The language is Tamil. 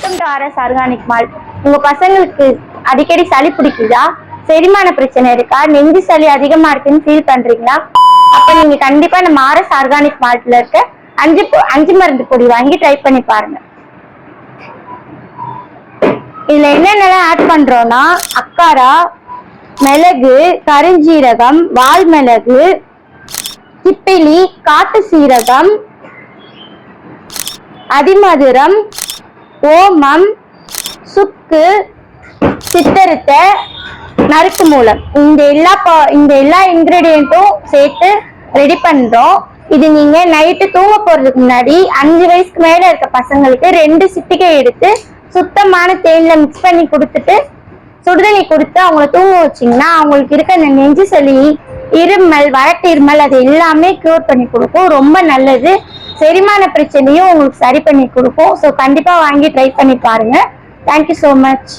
Welcome to RS organic malt. உங்க பசங்களுக்கு அடிக்கடி சளி பிடிக்குதா, செரிமான பிரச்சனை இருக்கா, நெஞ்சு சளி அதிகமா இருக்குன்னு ஃபீல் பண்றீங்களா? அப்ப நீங்க கண்டிப்பா நம்ம RS ஆர்கானிக் மால்ட்ல இருக்க அஞ்சு மருந்து பொடி வாங்கி ட்ரை பண்ணி பாருங்க. இதுல என்னென்னலாம் ஆட் பண்றோம்னா அக்காரா, மிளகு, கருஞ்சீரகம், வால் மிளகு, திப்பிலி, காட்டு சீரகம், அதிமதுரம், ஓமம், சுக்கு, சித்தரித்த, நறுக்கு மூலம், இந்த எல்லா இன்கிரீடியன்ட்டும் சேர்த்து ரெடி பண்றோம். இது நீங்க நைட்டு தூங்க போறதுக்கு முன்னாடி 5 வயசுக்கு மேல இருக்க பசங்களுக்கு 2 சிட்டிகை எடுத்து சுத்தமான தேன்ல மிக்ஸ் பண்ணி கொடுத்துட்டு சுடுதண்ணி கொடுத்து அவங்கள தூங்க வச்சிங்கன்னா அவங்களுக்கு இருக்க அந்த நெஞ்சு சளி, இருமல், வறட்டு இருமல் அது எல்லாமே கியூர் பண்ணி கொடுக்கும். ரொம்ப நல்லது. செரிமான பிரச்சனையும் உங்களுக்கு சரி பண்ணி கொடுக்கும். ஸோ கண்டிப்பா வாங்கி ட்ரை பண்ணி பாருங்க. Thank you so much.